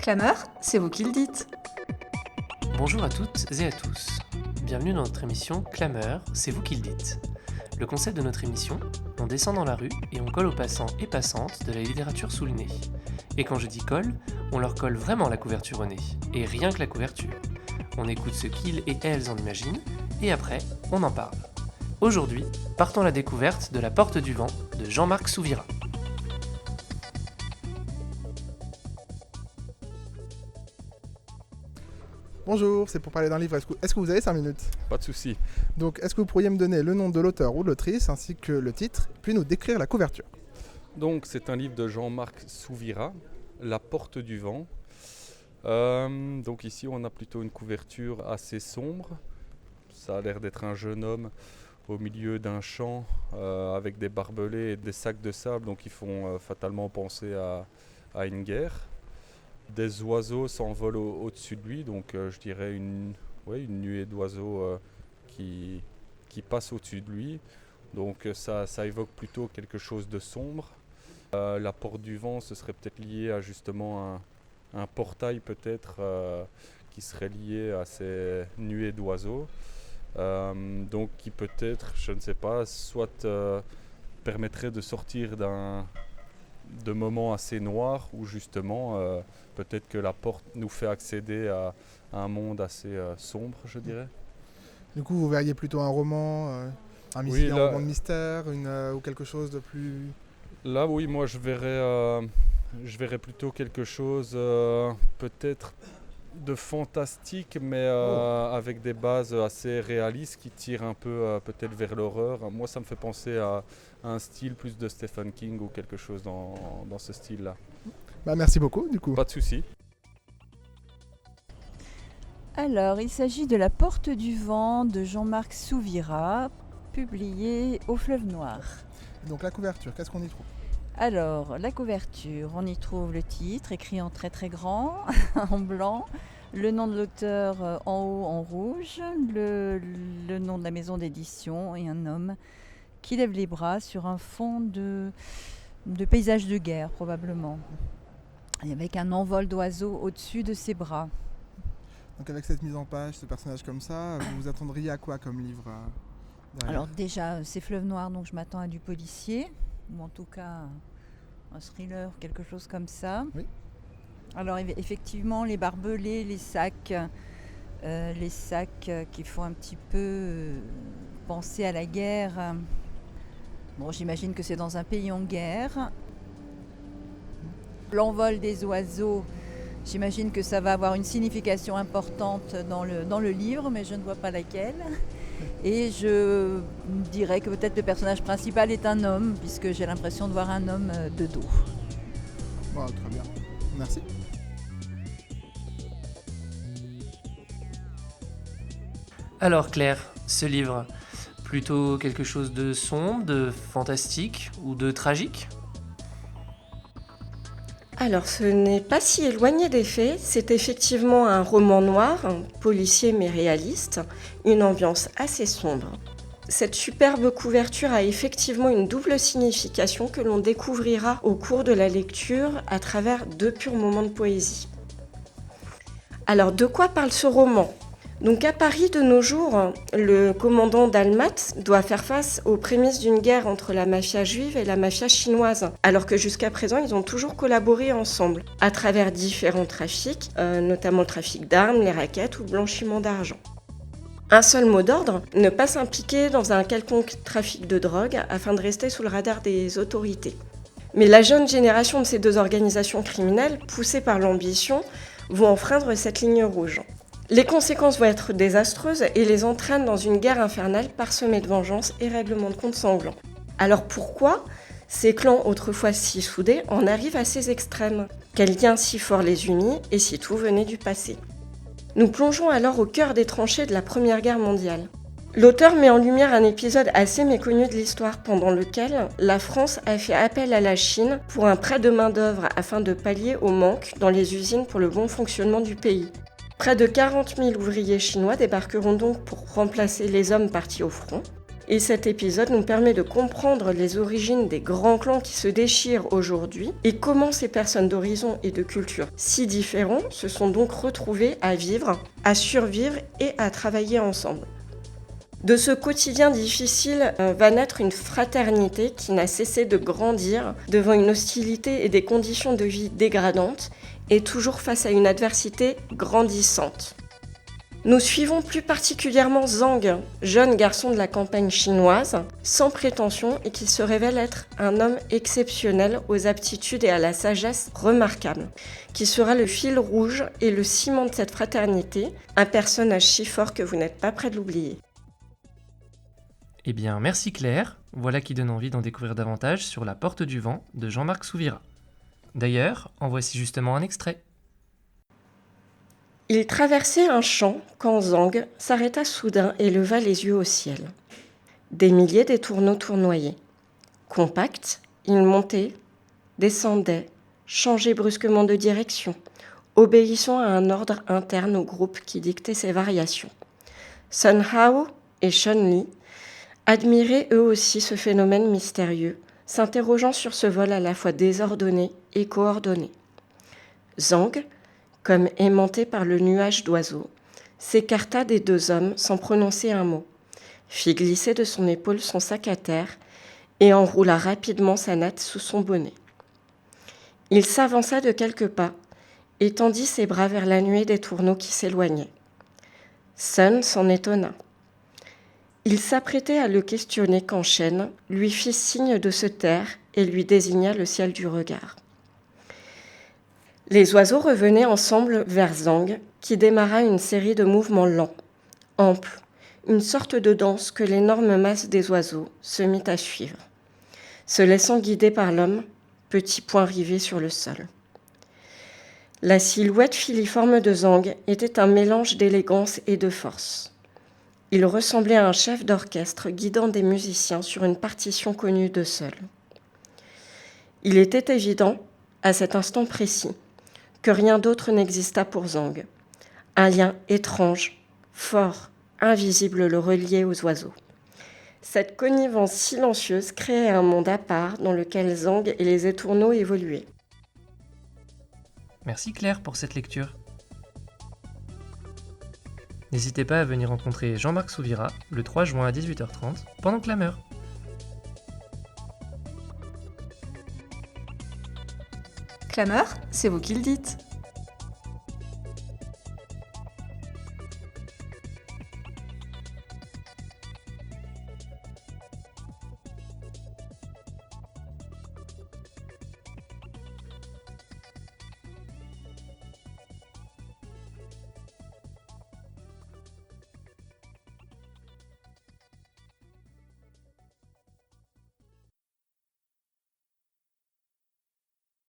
Clameur, c'est vous qui le dites. Bonjour à toutes et à tous. Bienvenue dans notre émission Clameur, c'est vous qui le dites. Le concept de notre émission, on descend dans la rue et on colle aux passants et passantes de la littérature sous le nez. Et quand je dis colle, on leur colle vraiment la couverture au nez, et rien que la couverture. On écoute ce qu'ils et elles en imaginent, et après, on en parle. Aujourd'hui, partons à la découverte de La Porte du Vent de Jean-Marc Souvira. Bonjour, c'est pour parler d'un livre. Est-ce que vous avez 5 minutes ? Pas de souci. Donc, est-ce que vous pourriez me donner le nom de l'auteur ou de l'autrice, ainsi que le titre, puis nous décrire la couverture ? Donc, c'est un livre de Jean-Marc Souvira, La Porte du Vent. Donc ici, on a plutôt une couverture assez sombre. Ça a l'air d'être un jeune homme au milieu d'un champ avec des barbelés et des sacs de sable, donc ils font fatalement penser à une guerre. Des oiseaux s'envolent au-dessus de lui, donc je dirais une nuée d'oiseaux qui passe au-dessus de lui. Donc ça évoque plutôt quelque chose de sombre. La porte du vent, ce serait peut-être lié à justement un portail peut-être qui serait lié à ces nuées d'oiseaux. Donc qui peut-être, je ne sais pas, soit permettrait de sortir de moments assez noirs où justement peut-être que la porte nous fait accéder à un monde assez sombre, je dirais. Du coup, vous verriez plutôt un roman, un roman de mystère, ou quelque chose de plus... Là, oui, moi je verrais plutôt quelque chose peut-être de fantastique, mais avec des bases assez réalistes qui tirent un peu peut-être vers l'horreur. Moi, ça me fait penser à un style plus de Stephen King ou quelque chose dans ce style-là. Merci beaucoup, du coup. Pas de souci. Alors, il s'agit de La Porte du Vent de Jean-Marc Souvira, publié au Fleuve Noir. Donc la couverture, qu'est-ce qu'on y trouve ? Alors, la couverture, on y trouve le titre, écrit en très très grand, en blanc, le nom de l'auteur en haut en rouge, le nom de la maison d'édition et un homme qui lève les bras sur un fond de paysage de guerre probablement, et avec un envol d'oiseaux au-dessus de ses bras. Donc avec cette mise en page, ce personnage comme ça, vous vous attendriez à quoi comme livre derrière ? Alors déjà, c'est Fleuve Noir, donc je m'attends à du policier, ou en tout cas un thriller, quelque chose comme ça. Oui. Alors effectivement, les barbelés, les sacs qui font un petit peu penser à la guerre. Bon, j'imagine que c'est dans un pays en guerre. L'envol des oiseaux, j'imagine que ça va avoir une signification importante dans le livre, mais je ne vois pas laquelle. Et je dirais que peut-être le personnage principal est un homme, puisque j'ai l'impression de voir un homme de dos. Bon, très bien. Merci. Alors Claire, ce livre, plutôt quelque chose de sombre, de fantastique ou de tragique ? Alors, ce n'est pas si éloigné des faits. C'est effectivement un roman noir, policier mais réaliste, une ambiance assez sombre. Cette superbe couverture a effectivement une double signification que l'on découvrira au cours de la lecture à travers 2 purs moments de poésie. Alors, de quoi parle ce roman ? Donc à Paris de nos jours, le commandant Dalmat doit faire face aux prémices d'une guerre entre la mafia juive et la mafia chinoise, alors que jusqu'à présent ils ont toujours collaboré ensemble, à travers différents trafics, notamment le trafic d'armes, les rackets ou le blanchiment d'argent. Un seul mot d'ordre, ne pas s'impliquer dans un quelconque trafic de drogue afin de rester sous le radar des autorités. Mais la jeune génération de ces 2 organisations criminelles, poussées par l'ambition, vont enfreindre cette ligne rouge. Les conséquences vont être désastreuses et les entraînent dans une guerre infernale parsemée de vengeance et règlements de compte sanglants. Alors pourquoi ces clans autrefois si soudés en arrivent à ces extrêmes ? Quels liens si forts les unit et si tout venait du passé ? Nous plongeons alors au cœur des tranchées de la Première Guerre mondiale. L'auteur met en lumière un épisode assez méconnu de l'histoire pendant lequel la France a fait appel à la Chine pour un prêt de main-d'œuvre afin de pallier au manque dans les usines pour le bon fonctionnement du pays. Près de 40 000 ouvriers chinois débarqueront donc pour remplacer les hommes partis au front. Et cet épisode nous permet de comprendre les origines des grands clans qui se déchirent aujourd'hui et comment ces personnes d'horizons et de cultures si différents se sont donc retrouvées à vivre, à survivre et à travailler ensemble. De ce quotidien difficile va naître une fraternité qui n'a cessé de grandir devant une hostilité et des conditions de vie dégradantes et toujours face à une adversité grandissante. Nous suivons plus particulièrement Zhang, jeune garçon de la campagne chinoise, sans prétention et qui se révèle être un homme exceptionnel aux aptitudes et à la sagesse remarquables, qui sera le fil rouge et le ciment de cette fraternité, un personnage si fort que vous n'êtes pas près de l'oublier. Eh bien, merci Claire, voilà qui donne envie d'en découvrir davantage sur La Porte du Vent de Jean-Marc Souvira. D'ailleurs, en voici justement un extrait. Il traversait un champ quand Zhang s'arrêta soudain et leva les yeux au ciel. Des milliers d'étourneaux tournoyaient. Compacts, ils montaient, descendaient, changeaient brusquement de direction, obéissant à un ordre interne au groupe qui dictait ces variations. Sun Hao et Chun Li admiraient eux aussi ce phénomène mystérieux, s'interrogeant sur ce vol à la fois désordonné et coordonné. Zhang, comme aimanté par le nuage d'oiseaux, s'écarta des deux hommes sans prononcer un mot, fit glisser de son épaule son sac à terre et enroula rapidement sa natte sous son bonnet. Il s'avança de quelques pas et tendit ses bras vers la nuée des tourneaux qui s'éloignaient. Sun s'en étonna. Il s'apprêtait à le questionner quand Shen lui fit signe de se taire et lui désigna le ciel du regard. Les oiseaux revenaient ensemble vers Zhang, qui démarra une série de mouvements lents, amples, une sorte de danse que l'énorme masse des oiseaux se mit à suivre, se laissant guider par l'homme, petit point rivé sur le sol. La silhouette filiforme de Zhang était un mélange d'élégance et de force. Il ressemblait à un chef d'orchestre guidant des musiciens sur une partition connue d'eux seuls. Il était évident, à cet instant précis, que rien d'autre n'exista pour Zhang. Un lien étrange, fort, invisible le reliait aux oiseaux. Cette connivence silencieuse créait un monde à part dans lequel Zhang et les étourneaux évoluaient. Merci Claire pour cette lecture. N'hésitez pas à venir rencontrer Jean-Marc Souvira le 3 juin à 18h30 pendant Clameur. Clameur, c'est vous qui le dites.